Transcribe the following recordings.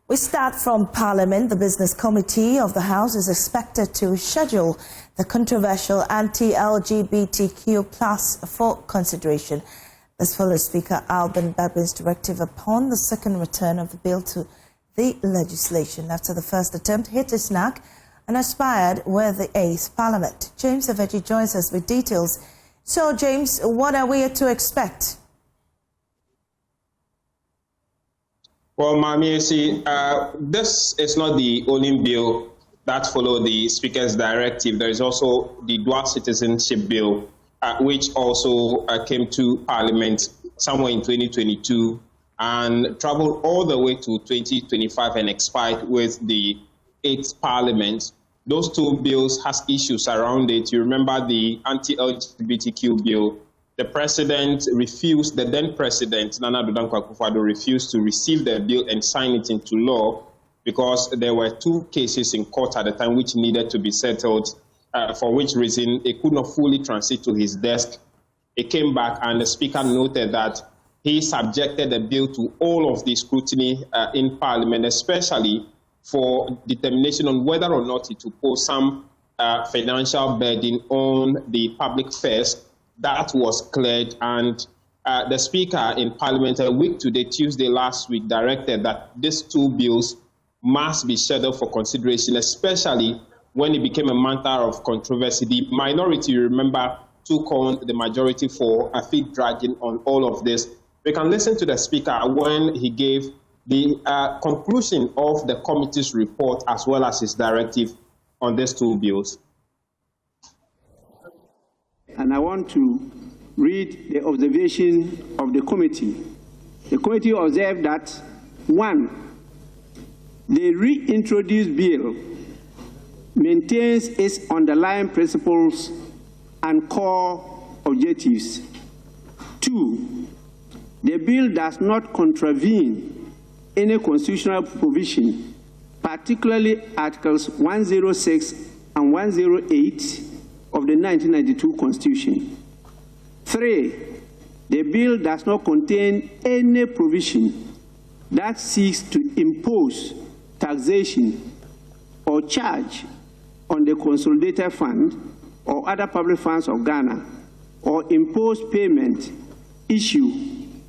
We start from Parliament. The Business Committee of the House is expected to schedule the controversial anti-LGBTQ plus for consideration. This follows Speaker Alban Babin's directive upon the second return of the bill to the legislation after the first attempt hit a snag and expired with the 8th Parliament. James Aveji joins us with details. So, James, what are we to expect? Well, Mami, this is not the only bill that followed the Speaker's directive. There is also the dual citizenship bill, which also came to Parliament somewhere in 2022 and traveled all the way to 2025 and expired with the 8th Parliament. Those two bills has issues around it. You remember the anti-LGBTQ bill. The president refused, the then president, Nana Addo Dankwa Akufo-Addo, refused to receive the bill and sign it into law because there were two cases in court at the time which needed to be settled, for which reason it could not fully transit to his desk. It came back and the Speaker noted that he subjected the bill to all of the scrutiny in Parliament, especially for determination on whether or not it would pose some financial burden on the public first. That was cleared, and the Speaker in Parliament a week today, Tuesday last week, directed that these two bills must be scheduled for consideration, especially when it became a matter of controversy. The minority, you remember, took on the majority for a feet dragging on all of this. We can listen to the Speaker when he gave the conclusion of the committee's report as well as his directive on these two bills. And I want to read the observation of the committee. The committee observed that, 1, the reintroduced bill maintains its underlying principles and core objectives. 2, the bill does not contravene any constitutional provision, particularly Articles 106 and 108 of the 1992 Constitution. 3, the bill does not contain any provision that seeks to impose taxation or charge on the Consolidated Fund or other public funds of Ghana, or impose payment, issue,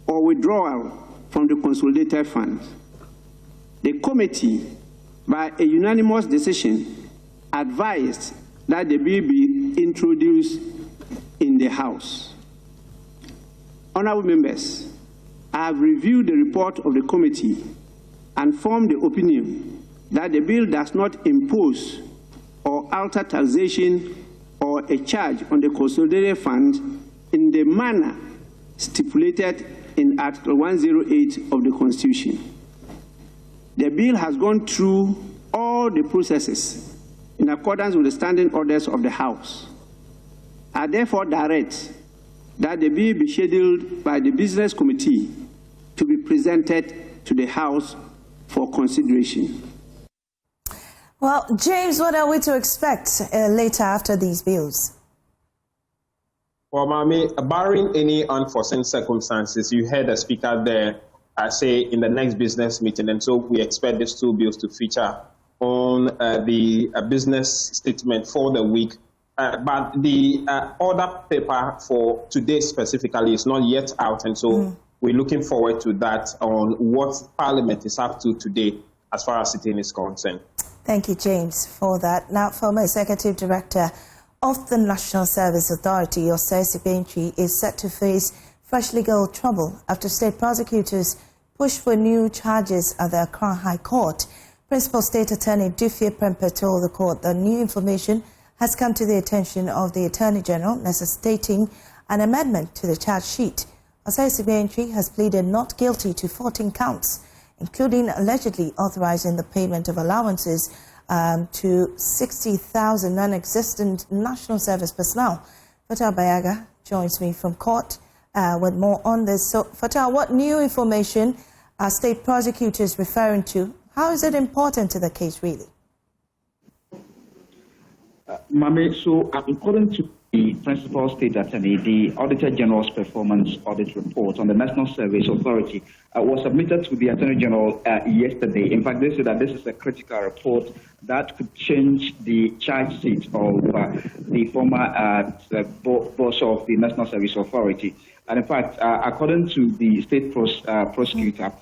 or withdrawal from the Consolidated Fund. The committee, by a unanimous decision, advised that the bill be introduced in the House. Honourable members, I have reviewed the report of the committee and formed the opinion that the bill does not impose or alter taxation or a charge on the Consolidated Fund in the manner stipulated in Article 108 of the Constitution. The bill has gone through all the processes in accordance with the standing orders of the House. I therefore direct that the bill be scheduled by the Business Committee to be presented to the House for consideration. Well, James, what are we to expect later after these bills? Well, Mami, barring any unforeseen circumstances, you heard the Speaker there say in the next business meeting, and so we expect these two bills to feature on the business statement for the week. But the order paper for today specifically is not yet out, and so we're looking forward to that on what Parliament is up to today as far as sitting is concerned. Thank you, James, for that. Now, former Executive Director of the National Service Authority, Osei Assibey Antwi, is set to face fresh legal trouble after state prosecutors push for new charges at the Accra High Court. Principal State Attorney Dufie Prempeh told the court that new information has come to the attention of the Attorney General, necessitating an amendment to the charge sheet. Osei Assibey Antwi has pleaded not guilty to 14 counts, including allegedly authorizing the payment of allowances to 60,000 non-existent National Service personnel. Fatah Bayaga joins me from court with more on this. So, Fatah, what new information are state prosecutors referring to? How is it important to the case, really? Mame, so according to the Principal State Attorney, the Auditor General's Performance Audit Report on the National Service Authority was submitted to the Attorney General yesterday. In fact, they said that this is a critical report that could change the charge sheet of the former boss of the National Service Authority. And in fact, according to the state prosecutor,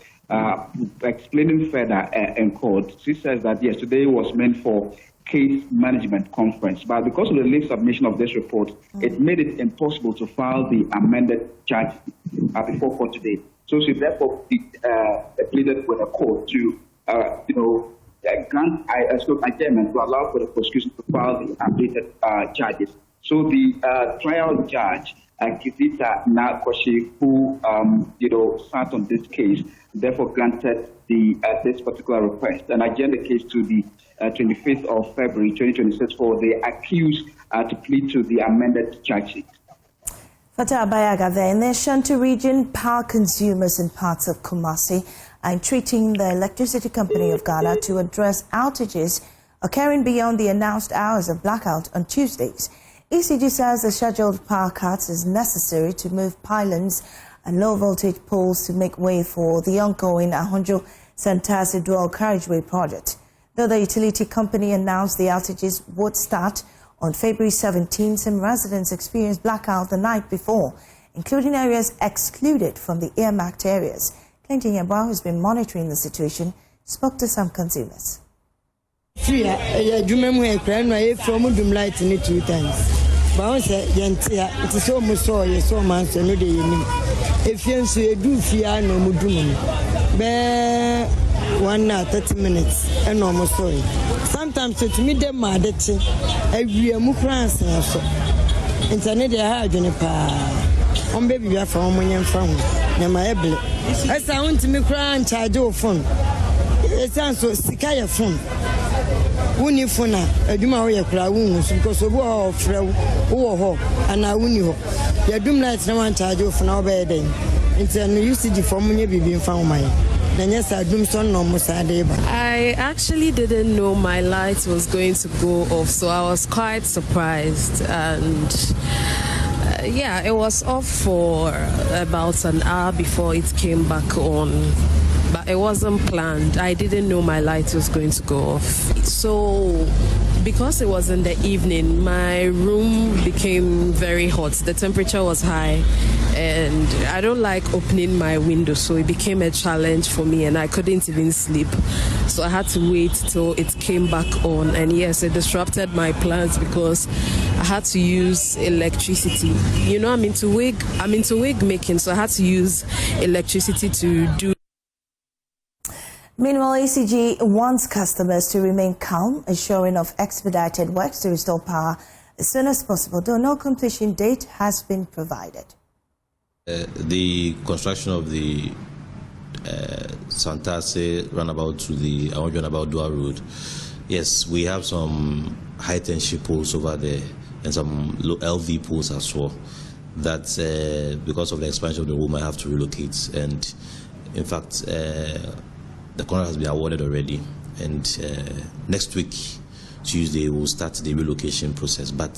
explaining further in court, she says that yesterday was meant for case management conference, but because of the late submission of this report, it made it impossible to file the amended charge before court today. So she therefore pleaded with the court to, grant adjournment to allow for the prosecution to file the updated charges. So the trial judge, Kizita Nakoshi, who sat on this case, therefore granted this particular request and adjourned the case to the 25th of February 2026 for the accused to plead to the amended charge sheet. Fatah Bayaga there. In the Ashanti region, power consumers in parts of Kumasi are entreating the Electricity Company of Ghana to address outages occurring beyond the announced hours of blackout on Tuesdays. ECG says the scheduled power cuts is necessary to move pylons and low-voltage poles to make way for the ongoing Ahonjo-Santasi dual carriageway project. Though the utility company announced the outages would start on February 17, some residents experienced blackout the night before, including areas excluded from the earmarked areas. Clinton Yabwa, who's been monitoring the situation, spoke to some consumers. One hour, 30 minutes, and almost sorry. Sometimes it's me them mad at every Mukran so. Internet hard on a pa. On baby, we are from when you're from Yamaeble. As I want to me cry charge your phone. It sounds so sick. I have phone. When you phone, I do my way wounds because of war of and I win you. Your doom lights no one charge your phone over then. It's a new usage for money being found mine. I actually didn't know my light was going to go off, so I was quite surprised. And it was off for about an hour before it came back on. But it wasn't planned. I didn't know my light was going to go off. So because it was in the evening, my room became very hot. The temperature was high. And I don't like opening my window, so it became a challenge for me, and I couldn't even sleep. So I had to wait till it came back on, and yes, it disrupted my plans because I had to use electricity. You know, I'm into wig making, so I had to use electricity to do. Meanwhile, ECG wants customers to remain calm, assuring of expedited works to restore power as soon as possible, though no completion date has been provided. The construction of the Santasi runabout to the Ahonjo runabout dual road, yes, we have some high tension poles over there and some low LV poles as well. That because of the expansion of the road, I have to relocate. And in fact, the contract has been awarded already. And next week, Tuesday, we'll start the relocation process. But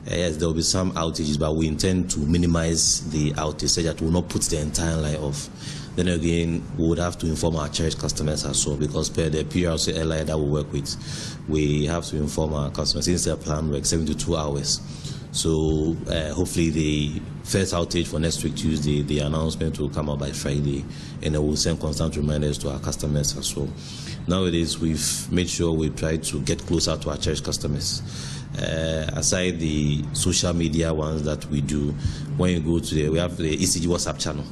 yes, there will be some outages, but we intend to minimize the outage so that we will not put the entire line off. Then again, we would have to inform our cherished customers as well, because per the PRC airline that we work with, we have to inform our customers since their plan works 72 hours. So hopefully the first outage for next week Tuesday, the announcement will come out by Friday, and it will send constant reminders to our customers as well. Nowadays, we've made sure we try to get closer to our cherished customers. Aside the social media ones that we do, when you go to we have the ECG WhatsApp channel.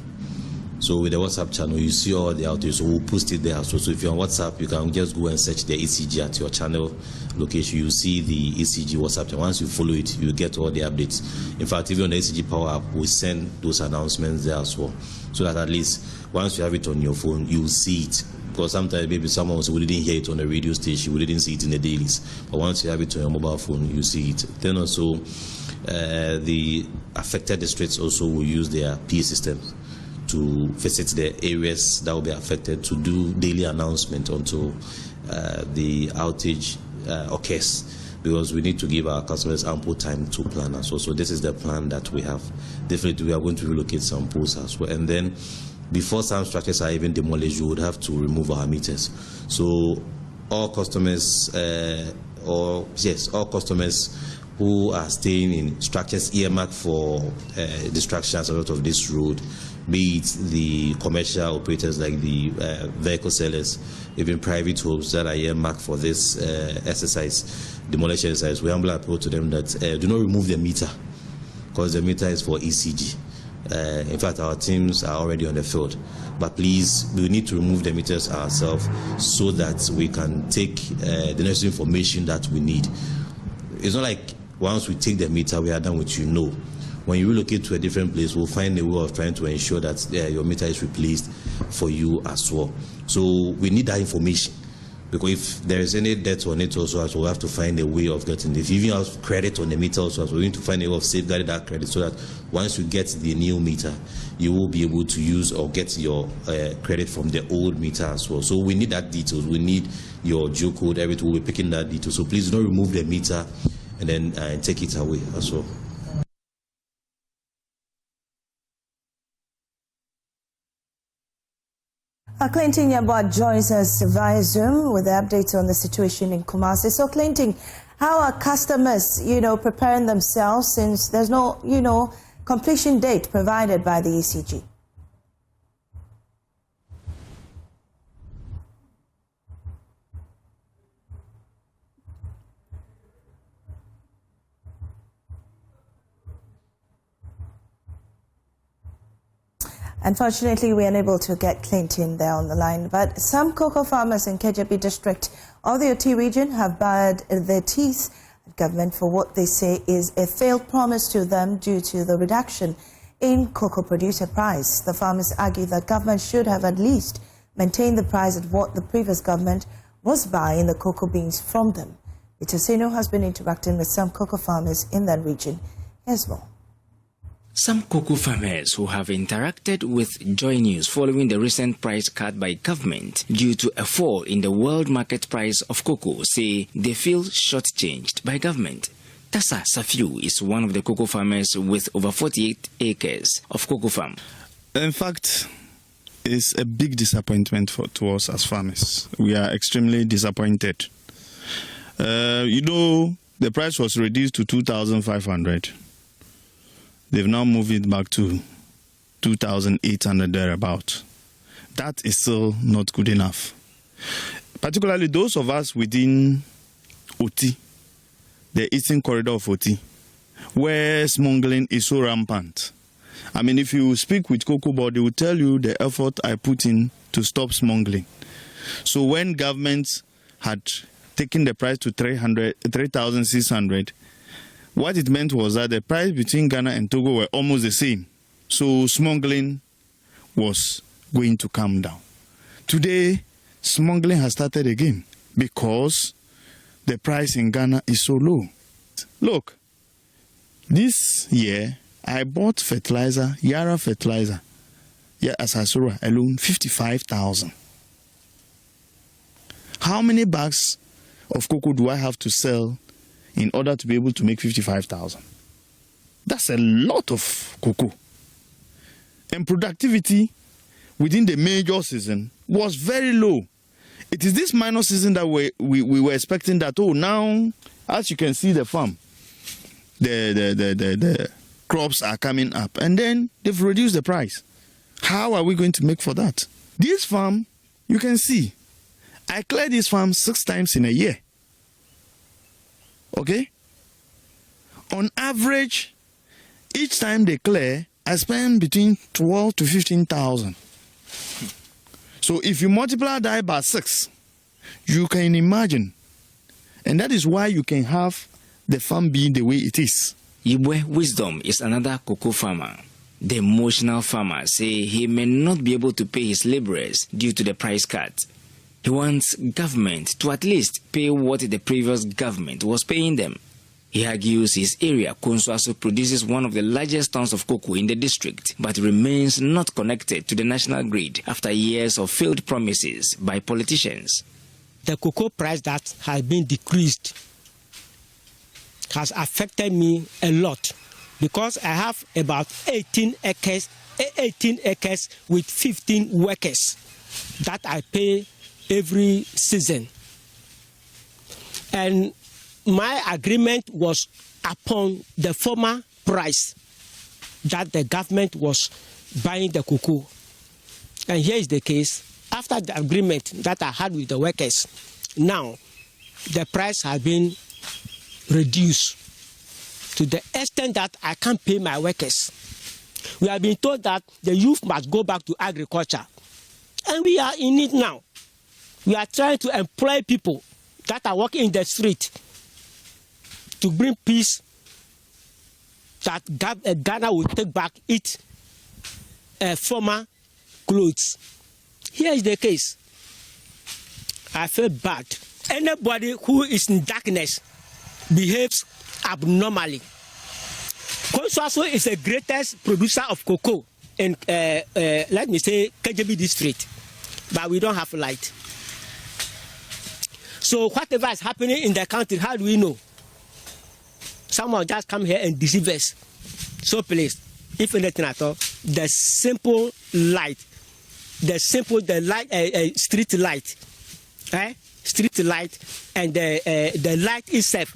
So with the WhatsApp channel, you see all the outages, so we'll post it there. So if you're on WhatsApp, you can just go and search the ECG at your channel location. You see the ECG WhatsApp channel. Once you follow it, you get all the updates. In fact, even on the ECG Power app, we send those announcements there as well, so that at least once you have it on your phone, you'll see it. Because sometimes maybe someone will say, we didn't hear it on the radio station, we didn't see it in the dailies. But once you have it on your mobile phone, you see it. Then also, the affected districts also will use their PA systems to visit the areas that will be affected to do daily announcement until the outage occurs. because we need to give our customers ample time to plan as well. So this is the plan that we have. Definitely, we are going to relocate some poles as well. And then, before some structures are even demolished, we would have to remove our meters. So all customers, all customers who are staying in structures earmarked for destruction as a result of this road, be it the commercial operators like the vehicle sellers, even private homes that are earmarked for this exercise, demolition exercise, we humbly appeal to them that do not remove the meter, because the meter is for ECG. In fact, our teams are already on the field. But please, we need to remove the meters ourselves so that we can take the necessary information that we need. It's not like once we take the meter, we are done with you. No. When you relocate to a different place, we'll find a way of trying to ensure that your meter is replaced for you as well. So we need that information, because if there is any debt on it also, we'll have to find a way of getting it. If you even have credit on the meter also, we need to find a way of safeguarding that credit so that once you get the new meter, you will be able to use or get your credit from the old meter as well. So we need that details. We need your geocode, everything. We'll be picking that detail. So please do not remove the meter and then take it away as well. Clinton Yabwa joins us via Zoom with the updates on the situation in Kumasi. So, Clinton, how are customers, preparing themselves since there's no, completion date provided by the ECG? Unfortunately, we are unable to get Clinton there on the line, but some cocoa farmers in Kejabi district of the Oti region have bared their teeth at government for what they say is a failed promise to them due to the reduction in cocoa producer price. The farmers argue that government should have at least maintained the price at what the previous government was buying the cocoa beans from them. Itosino has been interacting with some cocoa farmers in that region as well. Some cocoa farmers who have interacted with Joy News following the recent price cut by government due to a fall in the world market price of cocoa say they feel shortchanged by government. Tassa Safiu is one of the cocoa farmers with over 48 acres of cocoa farm. In fact, it's a big disappointment to us as farmers. We are extremely disappointed. The price was reduced to 2,500. They've now moved it back to 2,800 thereabout. That is still not good enough. Particularly those of us within Oti, the eastern corridor of Oti, where smuggling is so rampant. I mean, if you speak with Cocoa Board, they will tell you the effort I put in to stop smuggling. So when government had taken the price to 3,600, what it meant was that the price between Ghana and Togo were almost the same. So smuggling was going to come down. Today, smuggling has started again because the price in Ghana is so low. Look, this year I bought fertilizer, Yara fertilizer, Asasura alone, 55,000. How many bags of cocoa do I have to sell in order to be able to make 55,000? That's a lot of cocoa. And productivity within the major season was very low. It is this minor season that we were expecting that, now, as you can see the farm, the crops are coming up. And then they've reduced the price. How are we going to make for that? This farm, you can see, I clear this farm 6 times in a year. Okay? On average, each time they clear, I spend between 12 to 15,000. So if you multiply that by 6, you can imagine. And that is why you can have the farm being the way it is. Yibwe Wisdom is another cocoa farmer. The emotional farmer say he may not be able to pay his laborers due to the price cut. He wants government to at least pay what the previous government was paying them. He argues his area, Konsuaso, produces one of the largest tons of cocoa in the district, but remains not connected to the national grid after years of failed promises by politicians. The cocoa price that has been decreased has affected me a lot because I have about 18 acres with 15 workers that I pay every season. And my agreement was upon the former price that the government was buying the cocoa. And here is the case. After the agreement that I had with the workers, now the price has been reduced to the extent that I can't pay my workers. We have been told that the youth must go back to agriculture. And we are in it now. We are trying to employ people that are working in the street to bring peace, that Ghana will take back its former clothes. Here is the case. I feel bad. Anybody who is in darkness behaves abnormally. Konsuaso is the greatest producer of cocoa in, let me say, KJB district, but we don't have light. So whatever is happening in the country, how do we know? Someone just come here and deceive us. So please, if anything at all, the simple light, street light, street light, and the light itself.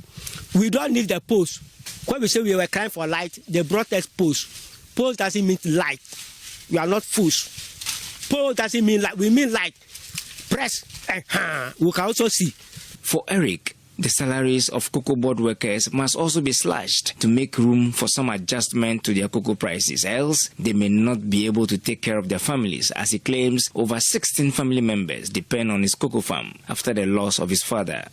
We don't need the post. When we say we were crying for light, they brought us post. Post doesn't mean light. We are not fools. Post doesn't mean light. We mean light. Press. We can also see. For Eric, the salaries of cocoa board workers must also be slashed to make room for some adjustment to their cocoa prices, else they may not be able to take care of their families, as he claims over 16 family members depend on his cocoa farm after the loss of his father.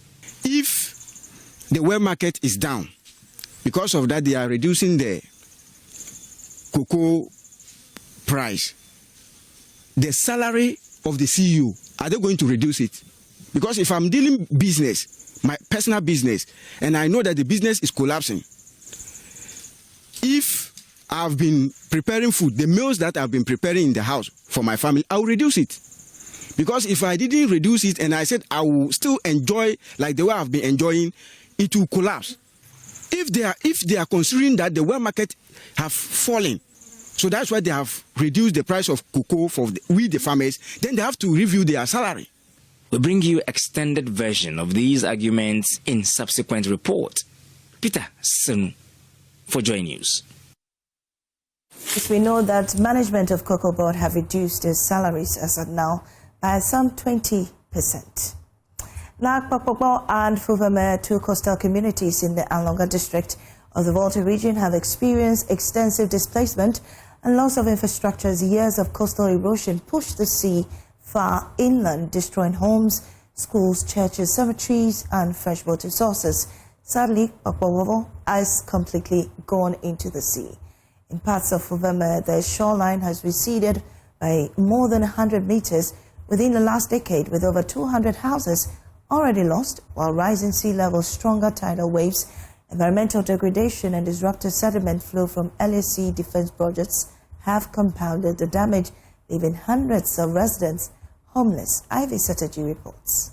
If the world market is down, because of that they are reducing the cocoa price, the salary of the CEO, are they going to reduce it? Because if I'm dealing business, my personal business, and I know that the business is collapsing, if I've been preparing food, the meals that I've been preparing in the house for my family, I'll reduce it. Because if I didn't reduce it and I said I will still enjoy like the way I've been enjoying, it will collapse. If they are considering that the world market have fallen, so that's why they have reduced the price of cocoa for we the farmers, then they have to review their salary. We bring you extended version of these arguments in subsequent report. Peter Senu for Joy News. Yes, we know that management of Cocoa Board have reduced their salaries as of now by some 20%. Nakpakpokpo and Fuvame, two coastal communities in the Anlonga district of the Volta region, have experienced extensive displacement and loss of infrastructure as years of coastal erosion pushed the sea far inland, destroying homes, schools, churches, cemeteries, and freshwater sources. Sadly, Pakpowowo has completely gone into the sea. In parts of Fuveme, the shoreline has receded by more than 100 meters within the last decade, with over 200 houses already lost, while rising sea levels, stronger tidal waves, environmental degradation, and disrupted sediment flow from NSA defense projects have compounded the damage, leaving hundreds of residents homeless. Ivy Sataji reports.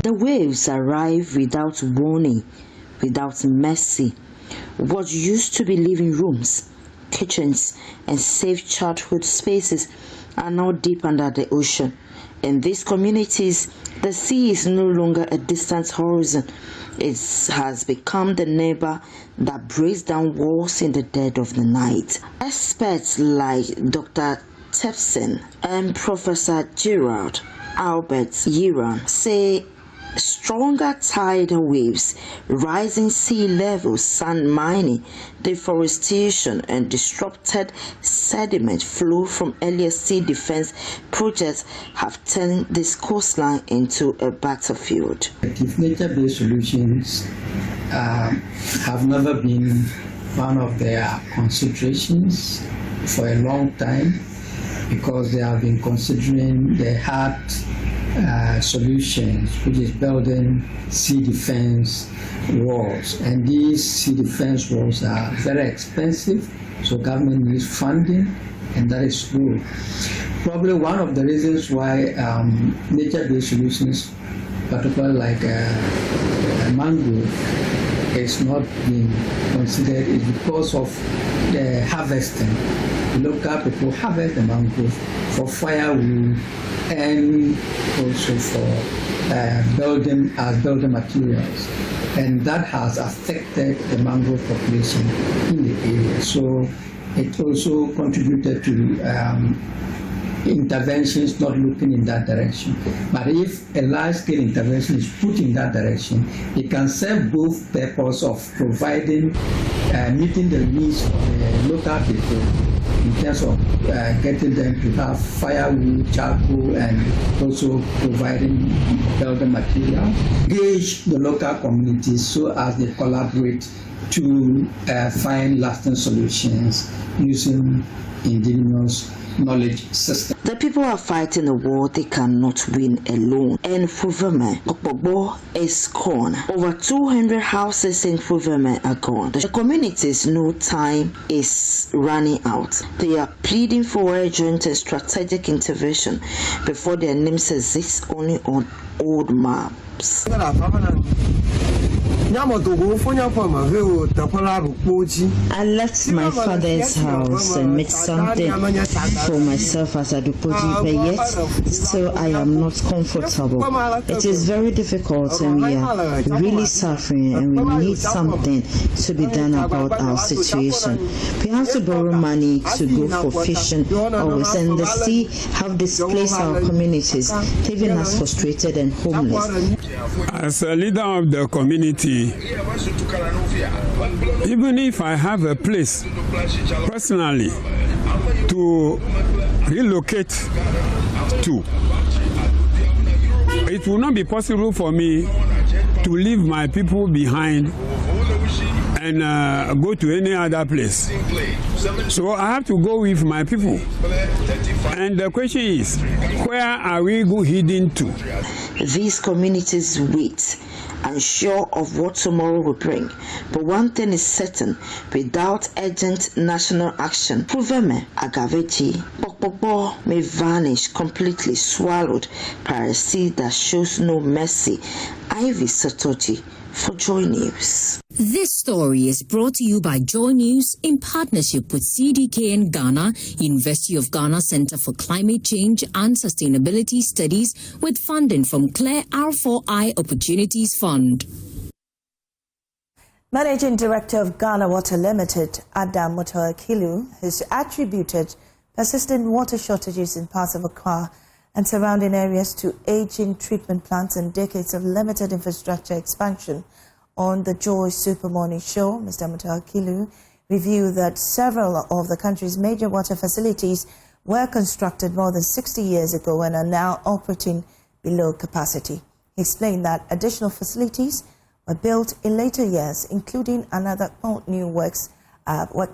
The waves arrive without warning, without mercy. What used to be living rooms, kitchens, and safe childhood spaces are now deep under the ocean. In these communities, the sea is no longer a distant horizon. It has become the neighbor that breaks down walls in the dead of the night. Experts like Dr. Tepson and Professor Gerald Albert Yiran say stronger tidal waves, rising sea levels, sand mining, deforestation, and disrupted sediment flow from earlier sea defense projects have turned this coastline into a battlefield. Nature-based solutions have never been one of their considerations for a long time, because they have been considering the hard solutions, which is building sea defense walls. And these sea defense walls are very expensive, so government needs funding and that is slow. Probably one of the reasons why nature-based solutions, particularly like mangrove, is not being considered is because of the harvesting. The local people harvest the mangrove for firewood and also for building materials, and that has affected the mangrove population in the area. So it also contributed to interventions not looking in that direction. But if a large-scale intervention is put in that direction, it can serve both purpose of providing, meeting the needs of the local people in terms of getting them to have firewood, charcoal, and also providing building material. Engage the local communities so as they collaborate to find lasting solutions using indigenous knowledge system. The people are fighting a war they cannot win alone. And Fuveme, Okpogbo is gone. Over 200 houses in Fuveme are gone. The community's no time is running out. They are pleading for urgent and strategic intervention before their names exist only on old maps. I left my father's house and made something for myself as a Dupoji, but yet still I am not comfortable. It is very difficult and we are really suffering and we need something to be done about our situation. We have to borrow money to go for fishing always, and the sea have displaced our communities, leaving us frustrated and homeless. As a leader of the community, even if I have a place personally to relocate to, it will not be possible for me to leave my people behind and go to any other place. So I have to go with my people. And the question is, where are we heading to? These communities wait, unsure of what tomorrow will bring. But one thing is certain, without urgent national action, Fuveme, Agavechi, Okpogbo may vanish, completely swallowed by a sea that shows no mercy. Ivy Satoji for Joy News. This story is brought to you by Joy News in partnership with CDKN Ghana, University of Ghana Center for Climate Change and Sustainability Studies, with funding from Claire R4I Opportunities Fund. Managing Director of Ghana Water Limited, Adam Motoakilu, has attributed persistent water shortages in parts of Accra and surrounding areas to aging treatment plants and decades of limited infrastructure expansion. On the Joy Super Morning Show, Mr. Motoakilu reviewed that several of the country's major water facilities were constructed more than 60 years ago and are now operating below capacity. He explained that additional facilities were built in later years, including another new work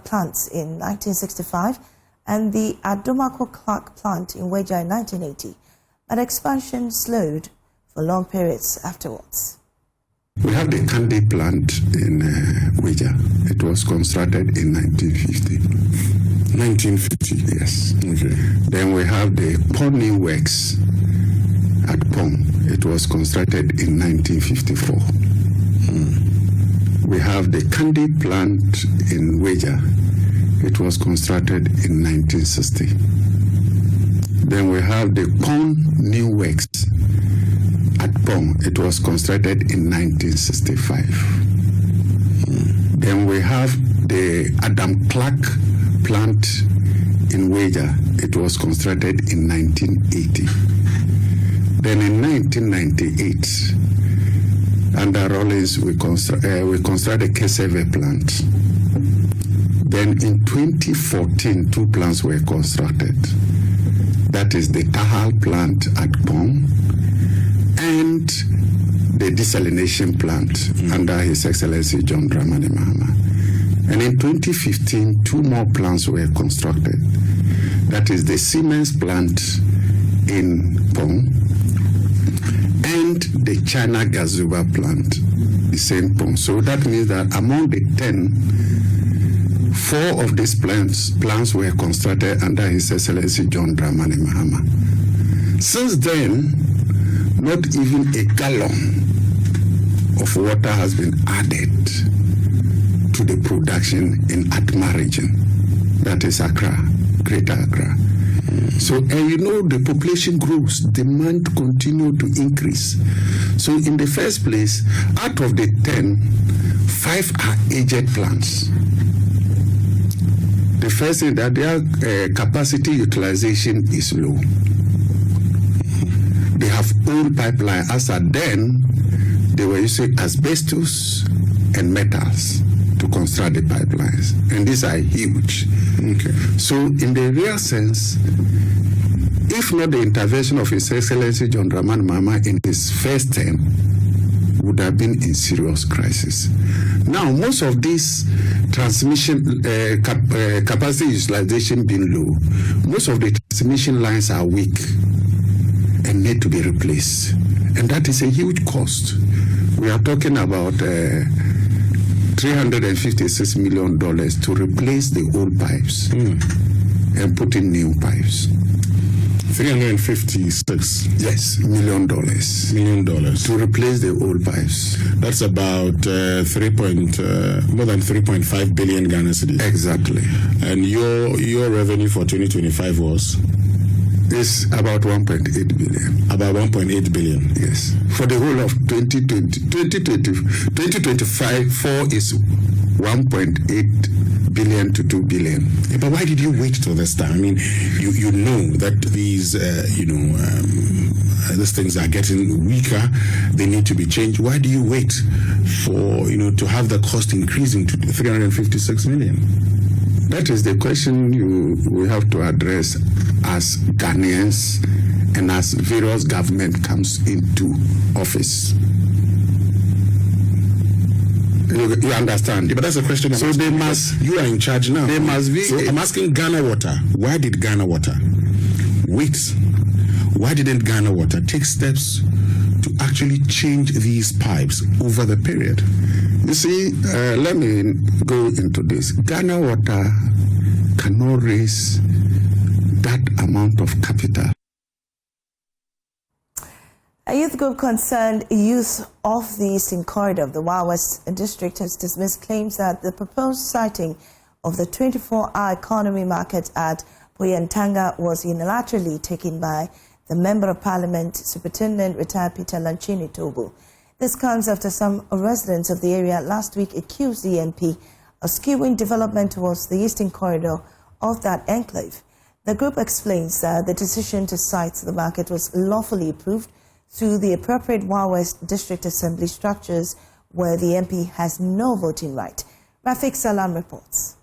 plants in 1965 and the Adomako Clark plant in Weja in 1980, but expansion slowed for long periods afterwards. We have the Kandi plant in Weja. It was constructed in 1950. 1950, yes. Okay. Then we have the Pony Works at Pong. It was constructed in 1954. We have the Kandi plant in Weja. It was constructed in 1960. Then we have the Pong New Works at Pong. It was constructed in 1965. Then we have the Adam Clark plant in Weja. It was constructed in 1980. Then in 1998, under Rollins, we constructed the Keseve plant. Then in 2014, two plants were constructed. That is the Tahal plant at Pong and the desalination plant under His Excellency John Dramani Mahama. And in 2015, two more plants were constructed. That is the Siemens plant in Pong and the China Gazuba plant, the same Pong. So that means that among the 10 4 of these plants were constructed under His Excellency John Dramani Mahama. Since then, not even a gallon of water has been added to the production in Atma region, that is Accra, Greater Accra. So, and you know, the population grows, demand continue to increase. So in the first place, out of the 10, 5 are aged plants. The first thing that their capacity utilization is low. They have old pipeline. As at then, they were using asbestos and metals to construct the pipelines, and these are huge. Okay. So in the real sense, if not the intervention of His Excellency John Dramani Mahama in his first term, would have been in serious crisis. Now, most of these transmission capacity utilization being low, most of the transmission lines are weak and need to be replaced, and that is a huge cost. We are talking about $356 million to replace the old pipes and put in new pipes. 356 million dollars to replace the old pipes. That's about more than 3.5 billion Ghana cedis. Exactly. And your revenue for 2025 was? It's about 1.8 billion. About 1.8 billion. Yes. For the whole of 2025, is 1.8 billion to 2 billion. Yeah, but why did you wait till this time? I mean, you know that these these things are getting weaker. They need to be changed. Why do you wait for to have the cost increasing to 356 million? That is the question we have to address as Ghanaians and as various government comes into office. You understand? Yeah, but that's a question. So they must. You are in charge now. They must be. So I'm asking Ghana Water. Why did Ghana Water wait? Why didn't Ghana Water take steps to actually change these pipes over the period? You see, let me go into this. Ghana Water cannot raise that amount of capital. A youth group concerned use of the Eastern Corridor of the Wild West District has dismissed claims that the proposed siting of the 24-hour economy market at Poyantanga was unilaterally taken by the Member of Parliament, Superintendent retired Peter Lanchini Tobu. This comes after some residents of the area last week accused the MP of skewing development towards the Eastern Corridor of that enclave. The group explains that the decision to site the market was lawfully approved through the appropriate Wild West District Assembly structures where the MP has no voting right. Rafik Salam reports.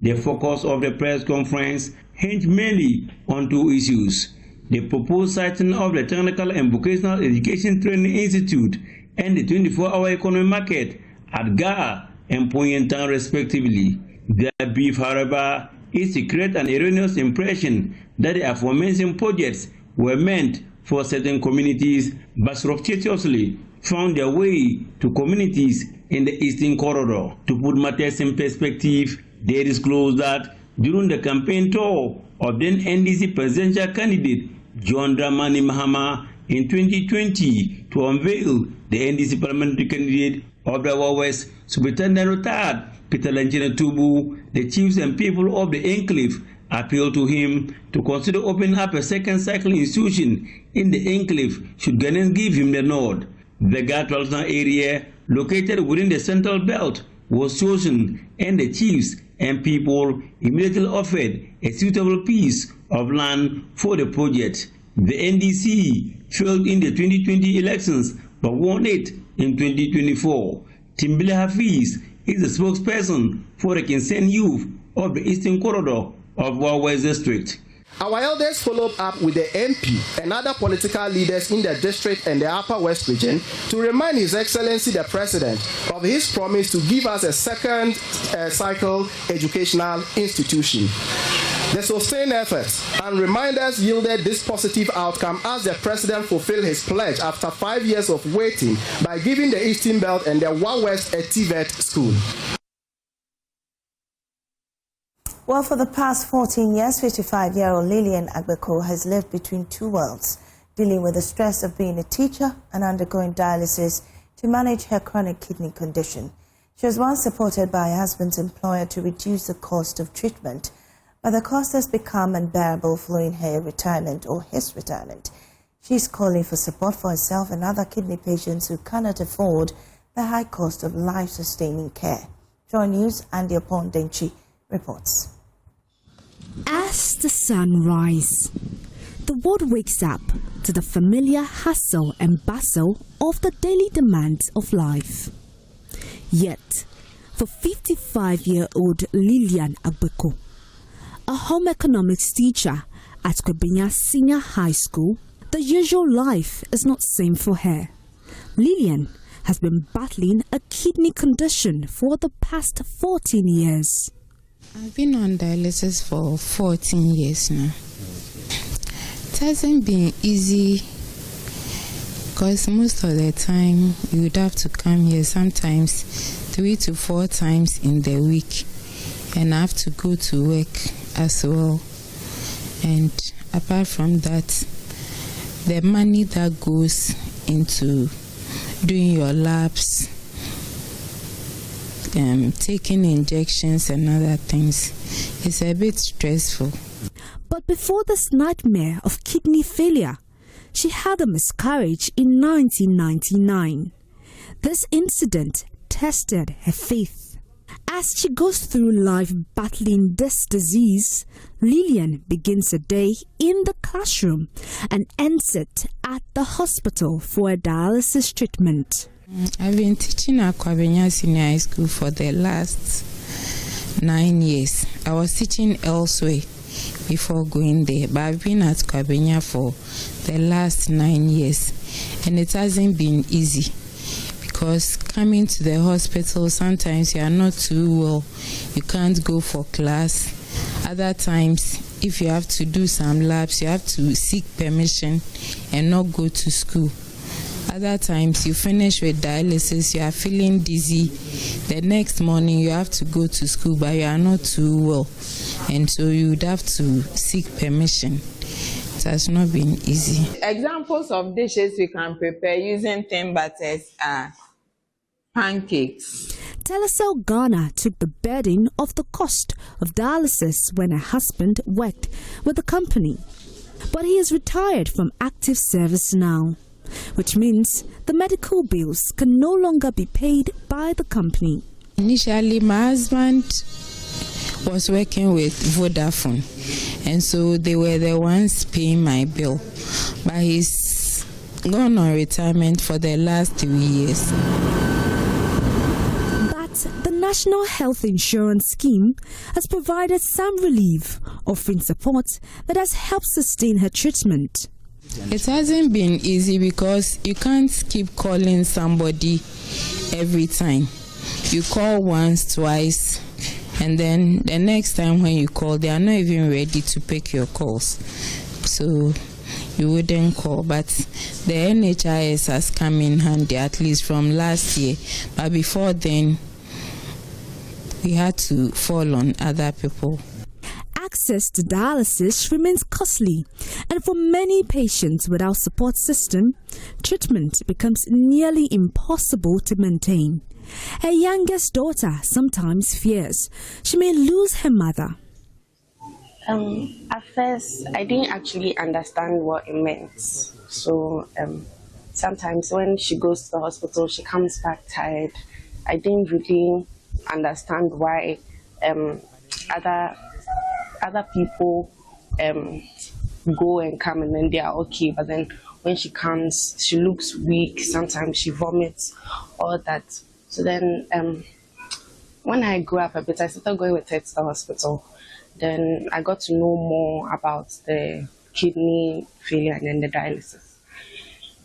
The focus of the press conference hinged mainly on 2 issues: the proposed siting of the Technical and Vocational Education Training Institute and the 24-hour economy market at Gaa and Poyantang respectively. Their beef, however, is to create an erroneous impression that the aforementioned projects were meant for certain communities, but surreptitiously found their way to communities in the Eastern Corridor. To put matters in perspective, they disclosed that during the campaign tour of then NDC presidential candidate John Dramani Mahama in 2020 to unveil the NDC parliamentary candidate of the Wild West, Superintendent retired Peter Lanchini Tobu, the chiefs and people of the enclave appealed to him to consider opening up a second cycle institution in the enclave should Ghanaians give him the nod. The Gaa-Twalsna area, located within the central belt, was chosen, and the chiefs and people immediately offered a suitable piece of land for the project. The NDC failed in the 2020 elections but won it in 2024. Timbile Hafiz is the spokesperson for the concerned youth of the Eastern Corridor of Wild West District. Our elders followed up with the MP and other political leaders in the district and the Upper West region to remind His Excellency the President of his promise to give us a second cycle educational institution. The sustained efforts and reminders yielded this positive outcome as the President fulfilled his pledge after 5 years of waiting by giving the Eastern Belt and the Wild West a TVET school. Well, for the past 14 years, 55-year-old Lillian Agbeko has lived between two worlds, dealing with the stress of being a teacher and undergoing dialysis to manage her chronic kidney condition. She was once supported by her husband's employer to reduce the cost of treatment, but the cost has become unbearable following her retirement or his retirement. She's calling for support for herself and other kidney patients who cannot afford the high cost of life-sustaining care. JoyNews Andy Denchi reports. As the sun rises, the world wakes up to the familiar hustle and bustle of the daily demands of life. Yet, for 55-year-old Lillian Agbeko, a home economics teacher at Kwabenya Senior High School, the usual life is not same for her. Lillian has been battling a kidney condition for the past 14 years. I've been on dialysis for 14 years now. It hasn't been easy because most of the time you would have to come here sometimes 3 to 4 times in the week, and I have to go to work as well. And apart from that, the money that goes into doing your labs, taking injections and other things, is a bit stressful. But before this nightmare of kidney failure, she had a miscarriage in 1999. This incident tested her faith. As she goes through life battling this disease, Lillian begins her day in the classroom and ends it at the hospital for a dialysis treatment. I've been teaching at Kwabenya Senior High School for the last 9 years. I was teaching elsewhere before going there, but I've been at Kwabenya for the last 9 years, and it hasn't been easy because coming to the hospital, sometimes you are not too well, you can't go for class. Other times, if you have to do some labs, you have to seek permission and not go to school. Other times you finish with dialysis, you are feeling dizzy. The next morning you have to go to school, but you are not too well, and so you would have to seek permission. It has not been easy. Examples of dishes we can prepare using thin butters are pancakes. Telecel Ghana took the burden of the cost of dialysis when her husband worked with the company. But he is retired from active service now, which means the medical bills can no longer be paid by the company. Initially, my husband was working with Vodafone, and so they were the ones paying my bill. But he's gone on retirement for the last 3 years. But the National Health Insurance Scheme has provided some relief, offering support that has helped sustain her treatment. It hasn't been easy because you can't keep calling somebody every time. You call once, twice, and then the next time when you call, they are not even ready to pick your calls. So you wouldn't call. But the NHIS has come in handy, at least from last year. But before then, we had to fall on other people. Access to dialysis remains costly, and for many patients without support system, treatment becomes nearly impossible to maintain. Her youngest daughter sometimes fears she may lose her mother. At first, I didn't actually understand what it meant. So sometimes when she goes to the hospital, she comes back tired. I didn't really understand why other people go and come and then they are okay, but then when she comes, she looks weak, sometimes she vomits, all that. So then when I grew up a bit, I started going with her to the hospital. Then I got to know more about the kidney failure and then the dialysis.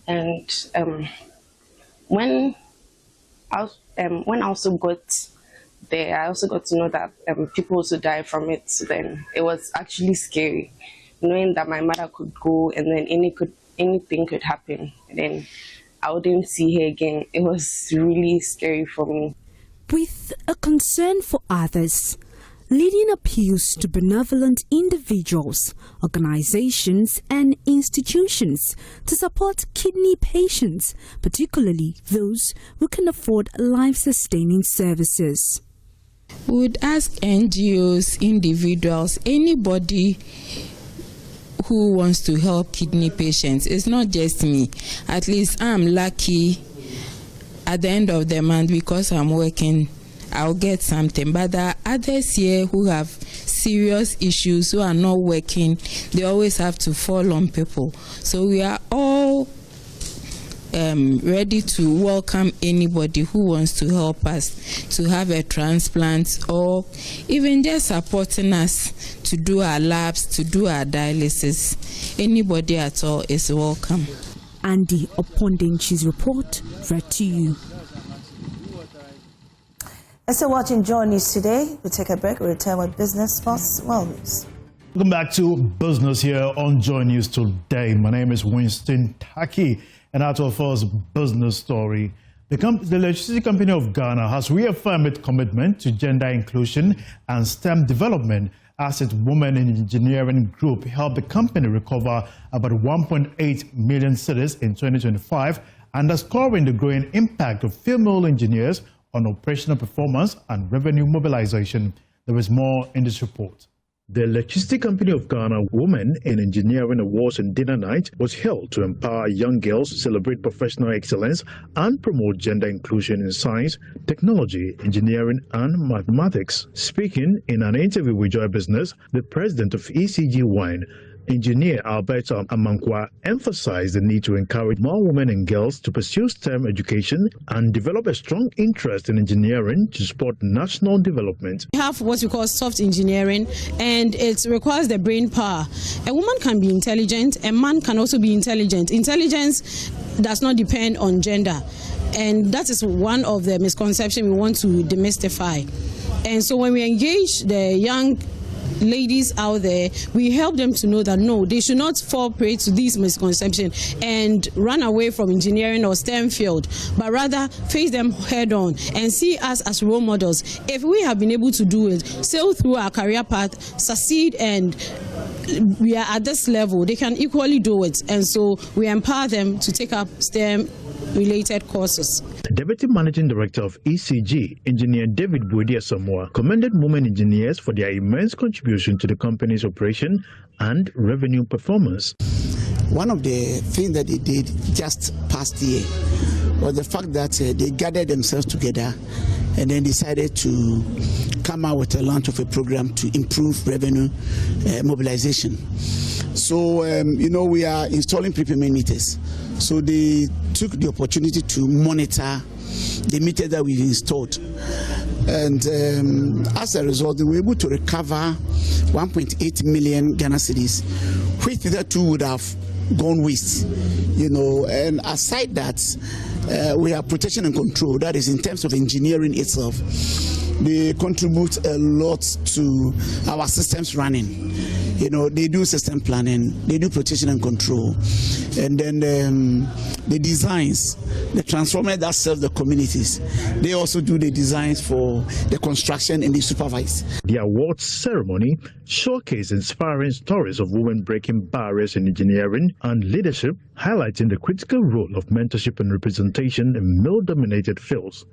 And when I also got there, I also got to know that people also die from it. So then it was actually scary, knowing that my mother could go and then anything could happen. And then I wouldn't see her again. It was really scary for me. With a concern for others, leading appeals to benevolent individuals, organizations and institutions to support kidney patients, particularly those who can afford life-sustaining services. We would ask NGOs, individuals, anybody who wants to help kidney patients. It's not just me. At least I'm lucky at the end of the month because I'm working, I'll get something. But there are others here who have serious issues, who are not working. They always have to fall on people. So we are all ready to welcome anybody who wants to help us to have a transplant, or even just supporting us to do our labs, to do our dialysis. Anybody at all is welcome. Andy Opondenchi's report read to you. As you're watching JoyNews Today, we take a break. We return with business, sports, wellness. Welcome back to business here on JoyNews Today. My name is Winston Taki, and out of first business story. The Electricity Company of Ghana has reaffirmed its commitment to gender inclusion and STEM development as its Women in Engineering group helped the company recover about 1.8 million cedis in 2025, underscoring the growing impact of female engineers on operational performance and revenue mobilization. There is more in this report. The Electricity Company of Ghana Women in Engineering Awards and Dinner Night was held to empower young girls, celebrate professional excellence, and promote gender inclusion in science, technology, engineering, and mathematics. Speaking in an interview with Joy Business, the president of ECG Wine, Engineer Alberto Amankwa, emphasized the need to encourage more women and girls to pursue STEM education and develop a strong interest in engineering to support national development. We have what we call soft engineering, and it requires the brain power. A woman can be intelligent, a man can also be intelligent. Intelligence does not depend on gender, and that is one of the misconceptions we want to demystify. And so when we engage the young ladies out there, we help them to know that no, they should not fall prey to these misconceptions and run away from engineering or STEM field, but rather face them head on and see us as role models. If we have been able to do it, sail through our career path, succeed, and we are at this level, they can equally do it. And so we empower them to take up STEM related courses. Deputy Managing Director of ECG, Engineer David Boudi Asamoah, commended women engineers for their immense contribution to the company's operation and revenue performance. One of the things that they did just past year was the fact that they gathered themselves together and then decided to come out with a launch of a program to improve revenue mobilization. So, we are installing prepayment meters. So they took the opportunity to monitor the meter that we've installed. And as a result, they were able to recover 1.8 million Ghana cedis, which the two would have gone waste. And aside that, we have protection and control. That is in terms of engineering itself. They contribute a lot to our systems running. They do system planning, they do protection and control, and then the designs, the transformer that serve the communities, they also do the designs for the construction and they supervise. The awards ceremony showcased inspiring stories of women breaking barriers in engineering and leadership, highlighting the critical role of mentorship and representation in male-dominated fields.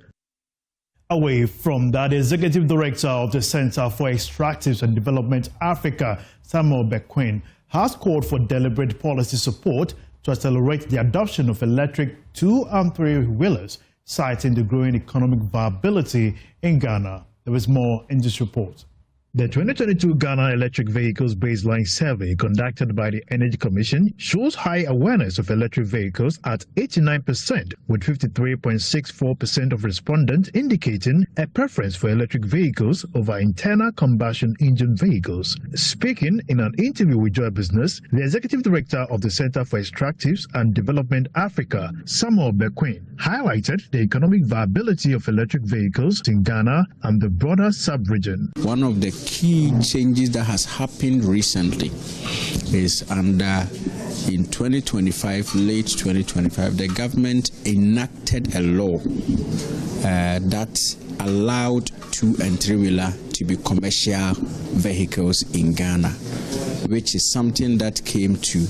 Away from that, the Executive Director of the Center for Extractives and Development Africa, Samuel Bequin, has called for deliberate policy support to accelerate the adoption of electric 2- and 3-wheelers, citing the growing economic viability in Ghana. There is more in this report. The 2022 Ghana Electric Vehicles Baseline Survey conducted by the Energy Commission shows high awareness of electric vehicles at 89%, with 53.64% of respondents indicating a preference for electric vehicles over internal combustion engine vehicles. Speaking in an interview with Joy Business, the Executive Director of the Center for Extractives and Development Africa, Samuel Bequin, highlighted the economic viability of electric vehicles in Ghana and the broader sub-region. One of the key changes that has happened recently is in 2025, late 2025, the government enacted a law that allowed 2- and 3-wheeler to be commercial vehicles in Ghana, which is something that came to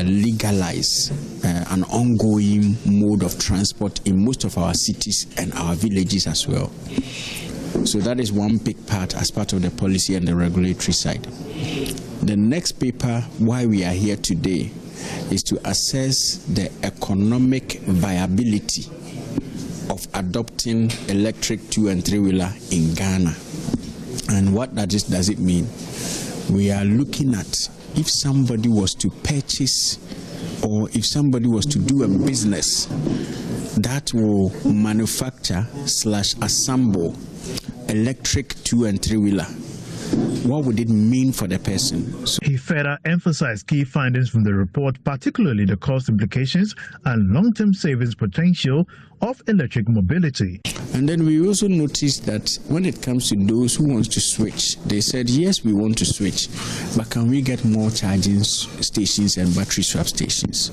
legalize an ongoing mode of transport in most of our cities and our villages as well. So that is one big part as part of the policy and the regulatory side. The next paper, why we are here today, is to assess the economic viability of adopting electric 2- and 3-wheeler in Ghana. And what does it mean? We are looking at if somebody was to purchase or if somebody was to do a business that will manufacture/assemble electric 2- and 3-wheeler, what would it mean for the person? He further emphasized key findings from the report, particularly the cost implications and long-term savings potential of electric mobility. And then we also noticed that when it comes to those who want to switch, they said, yes, we want to switch, but can we get more charging stations and battery swap stations?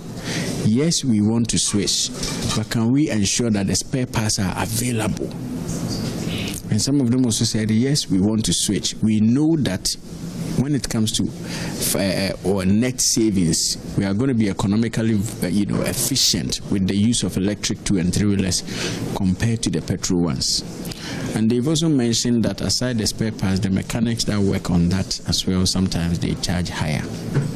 Yes, we want to switch, but can we ensure that the spare parts are available? And some of them also said, yes, we want to switch. We know that when it comes to or net savings, we are going to be economically efficient with the use of electric 2- and 3-wheelers compared to the petrol ones. And they've also mentioned that aside the spare parts, the mechanics that work on that as well, sometimes they charge higher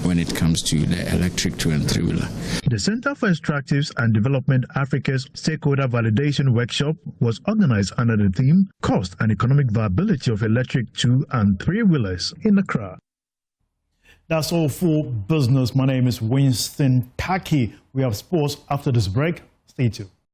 when it comes to the electric 2- and 3-wheeler. The Center for Extractives and Development Africa's Stakeholder Validation Workshop was organized under the theme Cost and Economic Viability of Electric 2- and 3-wheelers in Accra. That's all for business. My name is Winston Taki. We have sports after this break. Stay tuned.